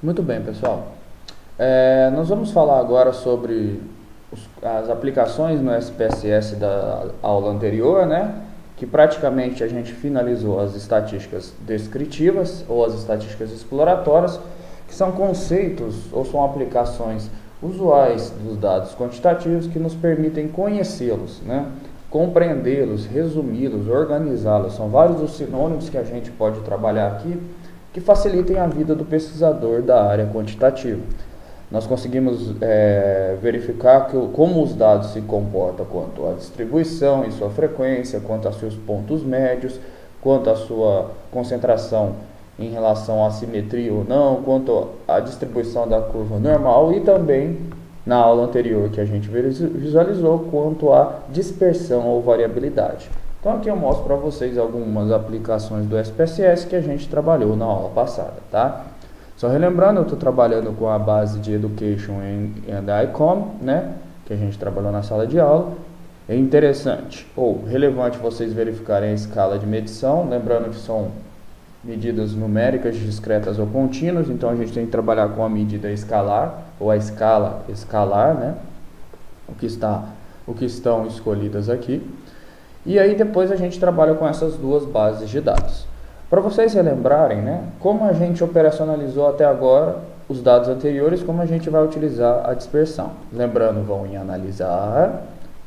Muito bem, pessoal. Nós vamos falar agora sobre as aplicações no SPSS da aula anterior, né? Que praticamente a gente finalizou as estatísticas descritivas ou as estatísticas exploratórias, que são conceitos ou são aplicações usuais dos dados quantitativos que nos permitem conhecê-los, né? Compreendê-los, resumi-los, organizá-los. São vários os sinônimos que a gente pode trabalhar aqui que facilitem a vida do pesquisador da área quantitativa. Nós conseguimos verificar como os dados se comportam quanto à distribuição e sua frequência, quanto aos seus pontos médios, quanto à sua concentração em relação à simetria ou não, quanto à distribuição da curva normal e também, na aula anterior que a gente visualizou, quanto à dispersão ou variabilidade. Então aqui eu mostro para vocês algumas aplicações do SPSS que a gente trabalhou na aula passada, tá? Só relembrando, eu estou trabalhando com a base de Education and ICOM, né? Que a gente trabalhou na sala de aula. É interessante ou relevante vocês verificarem a escala de medição, lembrando que são medidas numéricas, discretas ou contínuas, então a gente tem que trabalhar com a medida escalar ou a escala escalar, né? O que estão escolhidas aqui. E aí depois a gente trabalha com essas duas bases de dados. Para vocês relembrarem, né, como a gente operacionalizou até agora os dados anteriores, como a gente vai utilizar a dispersão. Lembrando, vão em analisar,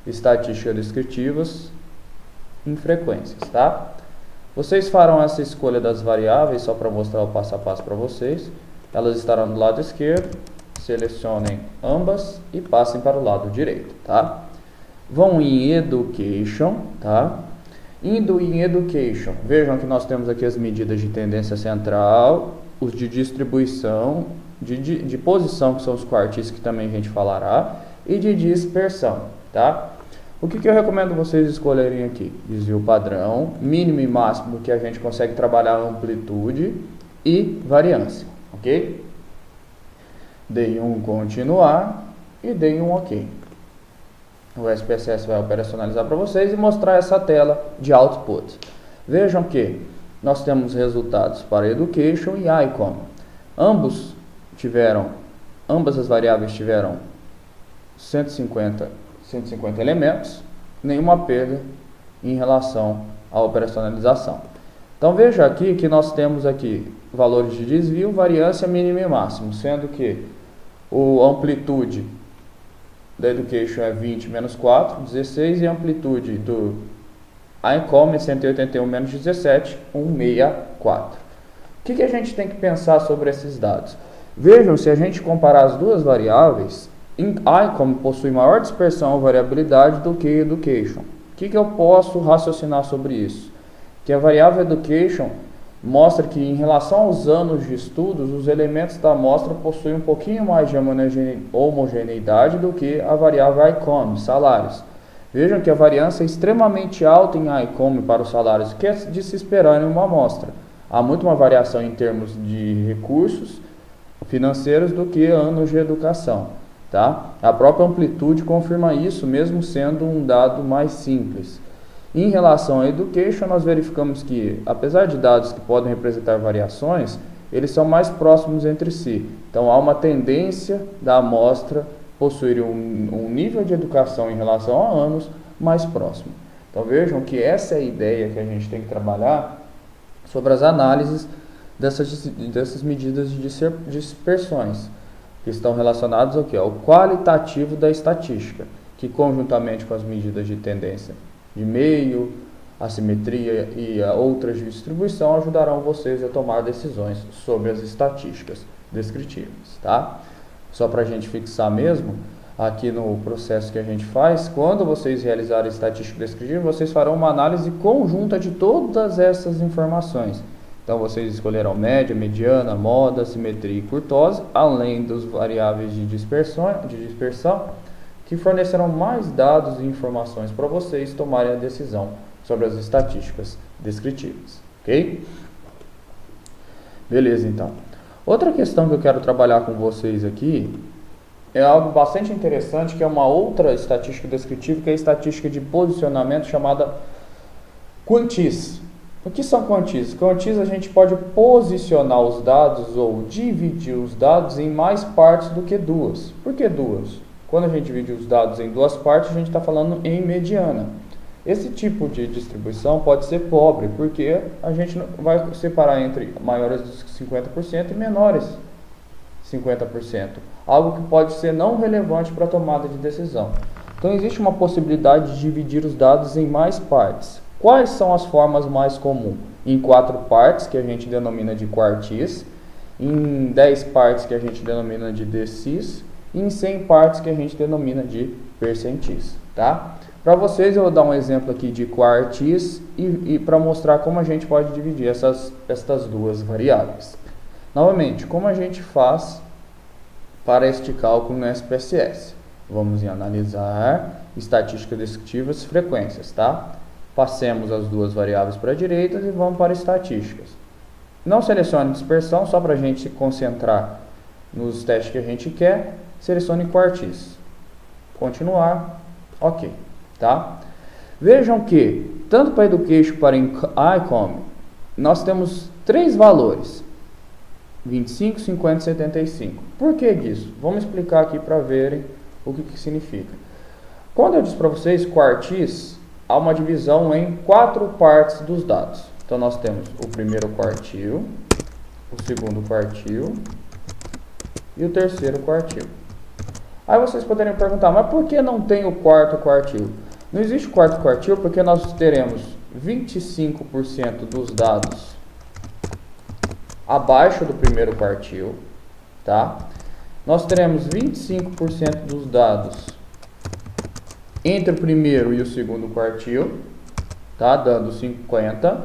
estatísticas descritivas, em frequências, tá? Vocês farão essa escolha das variáveis, só para mostrar o passo a passo para vocês. Elas estarão do lado esquerdo, selecionem ambas e passem para o lado direito, tá? Vão em Education, tá? Indo em Education, vejam que nós temos aqui as medidas de tendência central, os de distribuição, de posição, que são os quartis, que também a gente falará, e de dispersão, tá? O que eu recomendo vocês escolherem aqui? Desvio padrão, mínimo e máximo, que a gente consegue trabalhar amplitude e variância, ok? Deem um continuar e deem um ok. O SPSS vai operacionalizar para vocês e mostrar essa tela de output. Vejam que nós temos resultados para Education e ICOM. Ambas as variáveis tiveram 150 elementos, nenhuma perda em relação à operacionalização. Então veja aqui que nós temos aqui valores de desvio, variância, mínimo e máximo, sendo que a amplitude da Education é 20 menos 4, 16, e a amplitude do ICOM é 181 menos 17, 164. O que a gente tem que pensar sobre esses dados? Vejam, se a gente comparar as duas variáveis, ICOM possui maior dispersão ou variabilidade do que Education. O que eu posso raciocinar sobre isso? Que a variável Education mostra que, em relação aos anos de estudos, os elementos da amostra possuem um pouquinho mais de homogeneidade do que a variável ICOM, salários. Vejam que a variância é extremamente alta em ICOM para os salários, que é de se esperar em uma amostra. Há muito uma variação em termos de recursos financeiros do que anos de educação, tá? A própria amplitude confirma isso, mesmo sendo um dado mais simples. Em relação à Education, nós verificamos que, apesar de dados que podem representar variações, eles são mais próximos entre si. Então, há uma tendência da amostra possuir um nível de educação em relação a anos mais próximo. Então, vejam que essa é a ideia que a gente tem que trabalhar sobre as análises dessas medidas de dispersões, que estão relacionadas ao qualitativo da estatística, que conjuntamente com as medidas de tendência de meio, assimetria e outras de distribuição ajudarão vocês a tomar decisões sobre as estatísticas descritivas, tá? Só para a gente fixar mesmo, aqui no processo que a gente faz, quando vocês realizarem estatística descritiva, vocês farão uma análise conjunta de todas essas informações. Então vocês escolherão média, mediana, moda, simetria e curtose, além dos variáveis de dispersão, que fornecerão mais dados e informações para vocês tomarem a decisão sobre as estatísticas descritivas, ok? Beleza, então. Outra questão que eu quero trabalhar com vocês aqui é algo bastante interessante, que é uma outra estatística descritiva, que é a estatística de posicionamento chamada Quantis. O que são quantis? Quantis a gente pode posicionar os dados ou dividir os dados em mais partes do que duas. Por que duas? Quando a gente divide os dados em duas partes, a gente está falando em mediana. Esse tipo de distribuição pode ser pobre, porque a gente vai separar entre maiores de 50% e menores 50%. Algo que pode ser não relevante para a tomada de decisão. Então, existe uma possibilidade de dividir os dados em mais partes. Quais são as formas mais comuns? Em 4 partes, que a gente denomina de quartis, em 10 partes, que a gente denomina de decis, e em 100 partes, que a gente denomina de percentis. Tá? Para vocês, eu vou dar um exemplo aqui de quartis e para mostrar como a gente pode dividir estas duas variáveis. Novamente, como a gente faz para este cálculo no SPSS? Vamos em analisar, estatística descritivas, frequências, tá? Passemos as duas variáveis para a direita e vamos para estatísticas. Não selecione dispersão, só para a gente se concentrar nos testes que a gente quer. Selecione quartis. Continuar. Ok, tá? Vejam que, tanto para Education para ICOM, nós temos 3 valores. 25, 50 e 75. Por que disso? Vamos explicar aqui para verem o que significa. Quando eu disse para vocês quartis, há uma divisão em 4 partes dos dados. Então nós temos o primeiro quartil, o segundo quartil e o terceiro quartil. Aí vocês poderiam perguntar, mas por que não tem o quarto quartil? Não existe quarto quartil porque nós teremos 25% dos dados abaixo do primeiro quartil, tá? Nós teremos 25% dos dados entre o primeiro e o segundo quartil, tá? Dando 50%.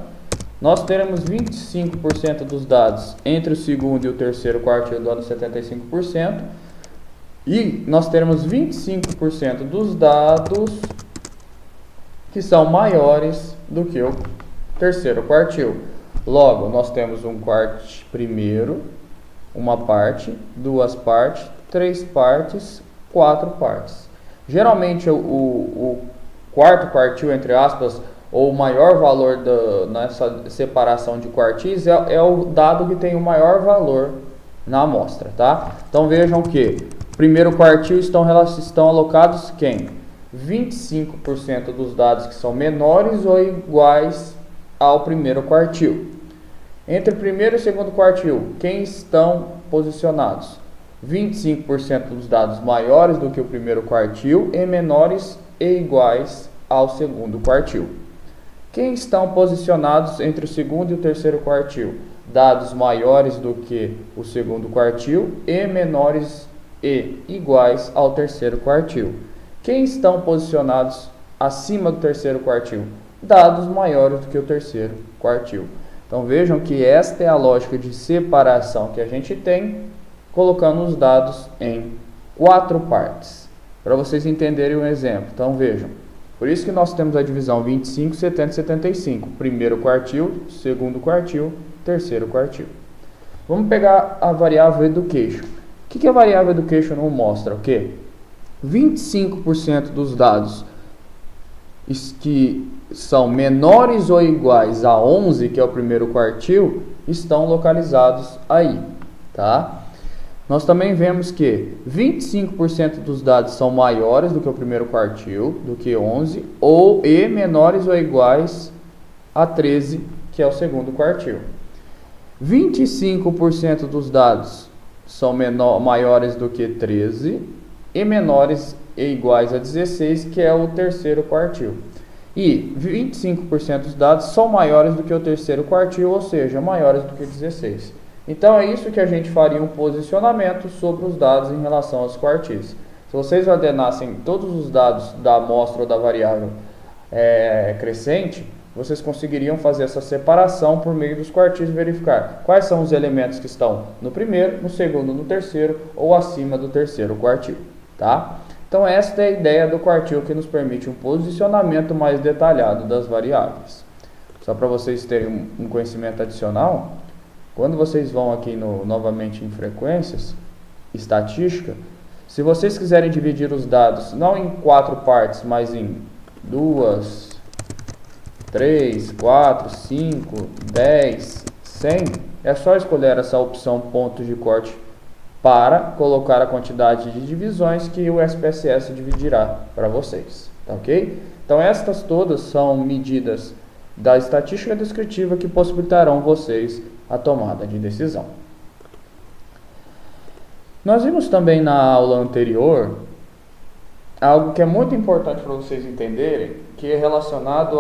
Nós teremos 25% dos dados entre o segundo e o terceiro quartil, dando 75%. E nós teremos 25% dos dados que são maiores do que o terceiro quartil. Logo, nós temos um quarto primeiro, uma parte, 2 partes, 3 partes, 4 partes. Geralmente o quarto quartil, entre aspas, ou o maior valor nessa separação de quartis é o dado que tem o maior valor na amostra, tá? Então vejam que primeiro quartil estão alocados quem? 25% dos dados que são menores ou iguais ao primeiro quartil. Entre o primeiro e o segundo quartil, quem estão posicionados? 25% dos dados maiores do que o primeiro quartil e menores e iguais ao segundo quartil. Quem estão posicionados entre o segundo e o terceiro quartil? Dados maiores do que o segundo quartil e menores e iguais ao terceiro quartil. Quem estão posicionados acima do terceiro quartil? Dados maiores do que o terceiro quartil. Então vejam que esta é a lógica de separação que a gente tem, colocando os dados em 4 partes. Para vocês entenderem um exemplo. Então vejam, por isso que nós temos a divisão 25, 70 e 75. Primeiro quartil, segundo quartil, terceiro quartil. Vamos pegar a variável Education. O que a variável Education não mostra? O quê? 25% dos dados que são menores ou iguais a 11, que é o primeiro quartil, estão localizados aí, tá? Nós também vemos que 25% dos dados são maiores do que o primeiro quartil, do que 11, e menores ou iguais a 13, que é o segundo quartil. 25% dos dados são maiores do que 13 e menores e iguais a 16, que é o terceiro quartil. E 25% dos dados são maiores do que o terceiro quartil, ou seja, maiores do que 16. Então é isso que a gente faria um posicionamento sobre os dados em relação aos quartis. Se vocês ordenassem todos os dados da amostra ou da variável crescente, vocês conseguiriam fazer essa separação por meio dos quartis e verificar quais são os elementos que estão no primeiro, no segundo, no terceiro ou acima do terceiro quartil, tá? Então esta é a ideia do quartil, que nos permite um posicionamento mais detalhado das variáveis. Só para vocês terem um conhecimento adicional, quando vocês vão aqui novamente em frequências, estatística, se vocês quiserem dividir os dados não em 4 partes, mas em 2, 3, 4, 5, 10, 100, é só escolher essa opção pontos de corte para colocar a quantidade de divisões que o SPSS dividirá para vocês, tá ok? Então estas todas são medidas da estatística descritiva que possibilitarão vocês a tomada de decisão. Nós vimos também na aula anterior algo que é muito importante para vocês entenderem, que é relacionado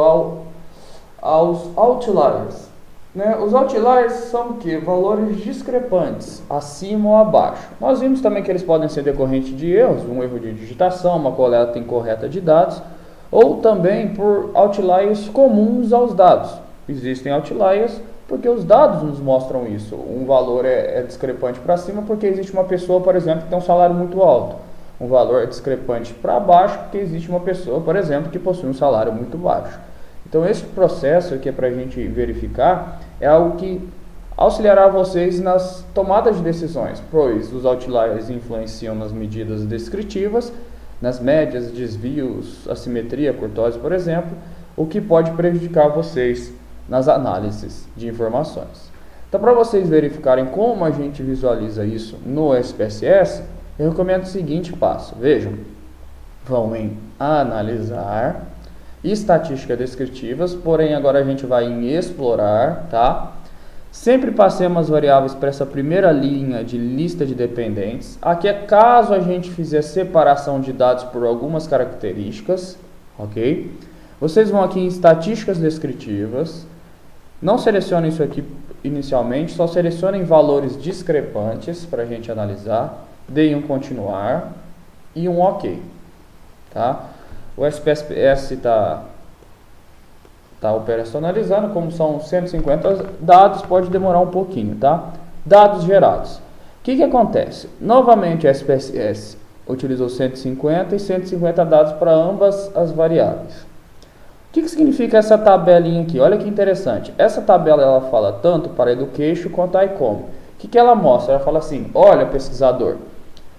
aos outliers. Né? Os outliers são o quê? Valores discrepantes, acima ou abaixo. Nós vimos também que eles podem ser decorrentes de erros, um erro de digitação, uma coleta incorreta de dados, ou também por outliers comuns aos dados. Existem outliers porque os dados nos mostram isso. Um valor é discrepante para cima porque existe uma pessoa, por exemplo, que tem um salário muito alto. Um valor é discrepante para baixo porque existe uma pessoa, por exemplo, que possui um salário muito baixo. Então, esse processo que é para a gente verificar é algo que auxiliará vocês nas tomadas de decisões, pois os outliers influenciam nas medidas descritivas, nas médias, desvios, assimetria, curtose, por exemplo, o que pode prejudicar vocês nas análises de informações. Então, para vocês verificarem como a gente visualiza isso no SPSS, eu recomendo o seguinte passo. Vejam, vão em analisar, estatísticas descritivas, porém agora a gente vai em explorar, tá? Sempre passemos as variáveis para essa primeira linha de lista de dependentes. Aqui é caso a gente fizer separação de dados por algumas características, ok? Vocês vão aqui em estatísticas descritivas, não selecionem isso aqui inicialmente, só selecionem valores discrepantes para a gente analisar, deem um continuar e um ok, tá? O SPSS está operacionalizando, como são 150 dados, pode demorar um pouquinho, tá? Dados gerados. O que acontece? Novamente, o SPSS utilizou 150 e 150 dados para ambas as variáveis. O que significa essa tabelinha aqui? Olha que interessante. Essa tabela ela fala tanto para Education quanto a ICOM. O que ela mostra? Ela fala assim, olha, pesquisador,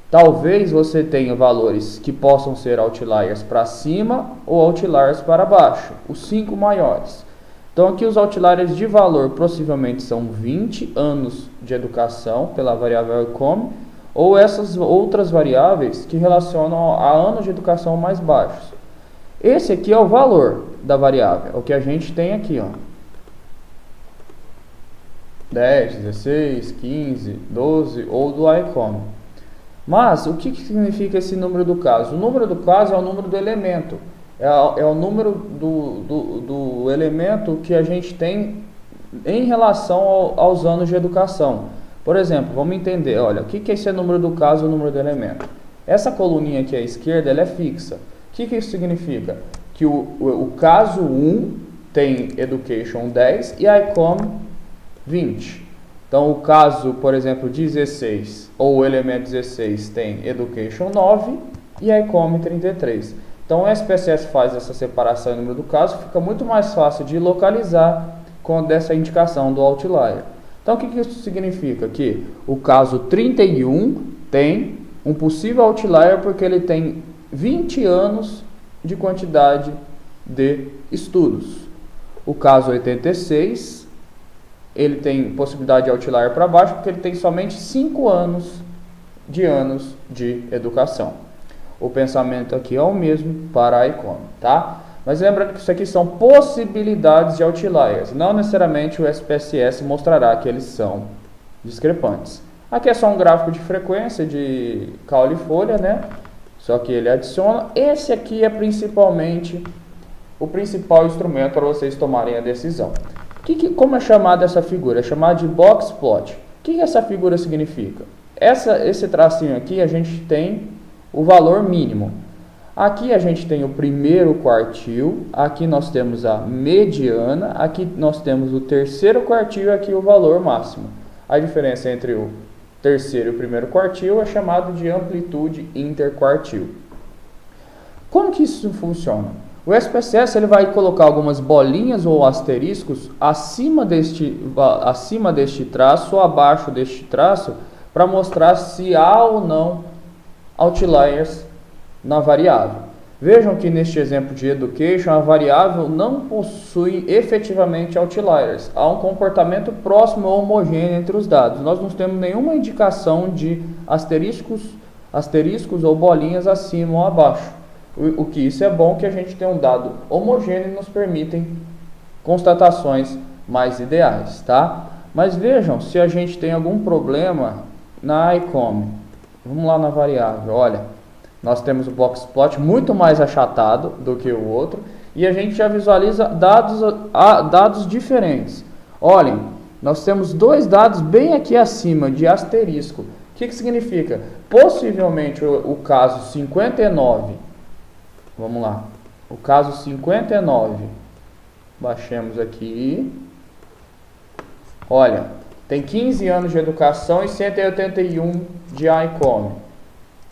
talvez você tenha valores que possam ser outliers para cima ou outliers para baixo, os 5 maiores. Então aqui os outliers de valor possivelmente são 20 anos de educação pela variável ICOM, ou essas outras variáveis que relacionam a anos de educação mais baixos. Esse aqui é o valor da variável, é o que a gente tem aqui, ó. 10, 16, 15, 12 ou do ICOM. Mas, o que significa esse número do caso? O número do caso é o número do elemento. É o número do elemento que a gente tem em relação aos anos de educação. Por exemplo, vamos entender, olha, o que é esse número do caso e o número do elemento? Essa coluninha aqui à esquerda, ela é fixa. O que isso significa? Que o caso 1 tem Education 10 e ICOM 20. Então, o caso, por exemplo, 16, ou o elemento 16 tem Education 9 e ICOM 33. Então, o SPSS faz essa separação em número do caso, fica muito mais fácil de localizar com dessa indicação do outlier. Então, o que isso significa? Que o caso 31 tem um possível outlier porque ele tem 20 anos de quantidade de estudos. O caso 86... ele tem possibilidade de outlier para baixo, porque ele tem somente 5 anos de educação. O pensamento aqui é o mesmo para a ICOM, tá? Mas lembrando que isso aqui são possibilidades de outliers. Não necessariamente o SPSS mostrará que eles são discrepantes. Aqui é só um gráfico de frequência de caule e folha, né? Só que ele adiciona. Esse aqui é principalmente o principal instrumento para vocês tomarem a decisão. Como é chamada essa figura? É chamada de box plot. O que essa figura significa? Esse tracinho aqui a gente tem o valor mínimo. Aqui a gente tem o primeiro quartil, aqui nós temos a mediana, aqui nós temos o terceiro quartil e aqui o valor máximo. A diferença entre o terceiro e o primeiro quartil é chamado de amplitude interquartil. Como que isso funciona? O SPSS ele vai colocar algumas bolinhas ou asteriscos acima deste traço ou abaixo deste traço para mostrar se há ou não outliers na variável. Vejam que neste exemplo de education, a variável não possui efetivamente outliers. Há um comportamento próximo ou homogêneo entre os dados. Nós não temos nenhuma indicação de asteriscos ou bolinhas acima ou abaixo. O que isso é bom, que a gente tem um dado homogêneo e nos permitem constatações mais ideais, tá? Mas vejam se a gente tem algum problema na ICOM. Vamos lá na variável, olha, nós temos o boxplot muito mais achatado do que o outro e a gente já visualiza dados diferentes. Olhem, nós temos dois dados bem aqui acima de asterisco. O que significa? Possivelmente o caso 59, vamos lá, o caso 59, baixemos aqui, olha, tem 15 anos de educação e 181 de ICOM,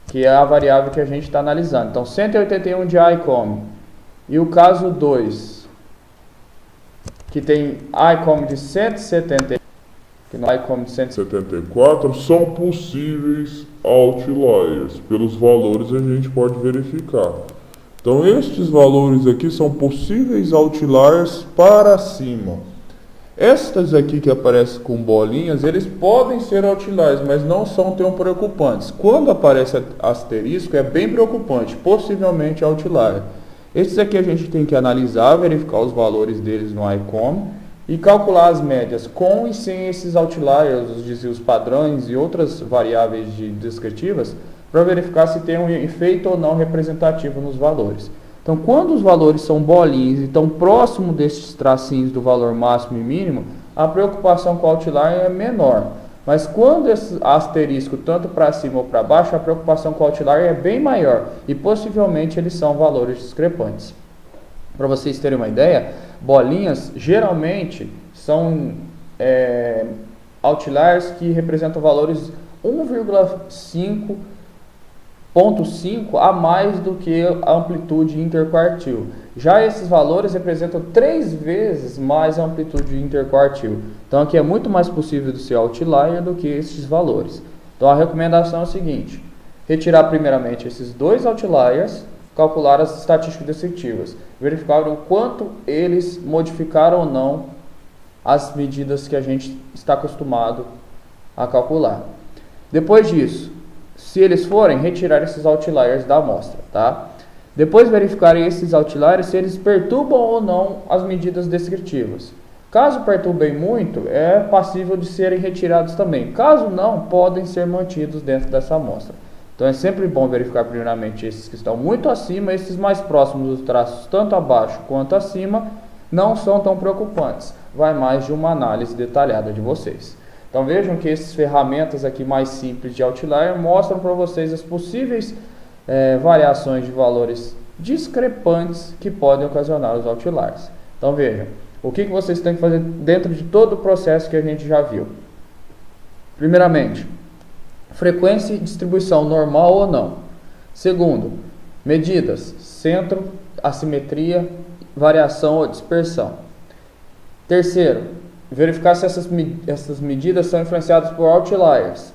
que é a variável que a gente está analisando. Então, 181 de ICOM. E o caso 2, que tem ICOM de 170, que no ICOM de 174 são possíveis outliers. Pelos valores a gente pode verificar. Então, estes valores aqui são possíveis outliers para cima. Estas aqui que aparecem com bolinhas, eles podem ser outliers, mas não são tão preocupantes. Quando aparece asterisco, é bem preocupante, possivelmente outlier. Esses aqui a gente tem que analisar, verificar os valores deles no ICOM e calcular as médias com e sem esses outliers, os desvios padrões e outras variáveis descritivas, para verificar se tem um efeito ou não representativo nos valores. Então, quando os valores são bolinhas e estão próximo desses tracinhos do valor máximo e mínimo, a preocupação com o outlier é menor. Mas quando esse asterisco tanto para cima ou para baixo, a preocupação com o outlier é bem maior e possivelmente eles são valores discrepantes. Para vocês terem uma ideia, bolinhas geralmente são outliers que representam valores 1,5 0,5 a mais do que a amplitude interquartil. Já esses valores representam 3 vezes mais a amplitude interquartil. Então aqui é muito mais possível de ser outlier do que esses valores. Então a recomendação é a seguinte: retirar primeiramente esses dois outliers, calcular as estatísticas descritivas, verificar o quanto eles modificaram ou não as medidas que a gente está acostumado a calcular. Depois disso, se eles forem, retirar esses outliers da amostra, tá? Depois verificarem esses outliers se eles perturbam ou não as medidas descritivas. Caso perturbem muito, é passível de serem retirados também. Caso não, podem ser mantidos dentro dessa amostra. Então é sempre bom verificar primeiramente esses que estão muito acima, esses mais próximos dos traços, tanto abaixo quanto acima, não são tão preocupantes. Vai mais de uma análise detalhada de vocês. Então vejam que essas ferramentas aqui mais simples de outlier mostram para vocês as possíveis variações de valores discrepantes que podem ocasionar os outliers. Então vejam, o que vocês têm que fazer dentro de todo o processo que a gente já viu. Primeiramente, frequência e distribuição normal ou não. Segundo, medidas, centro, assimetria, variação ou dispersão. Terceiro, verificar se essas medidas são influenciadas por outliers.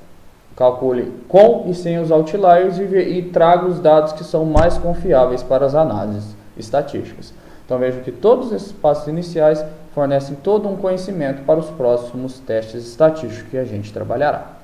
Calcule com e sem os outliers e traga os dados que são mais confiáveis para as análises estatísticas. Então vejam que todos esses passos iniciais fornecem todo um conhecimento para os próximos testes estatísticos que a gente trabalhará.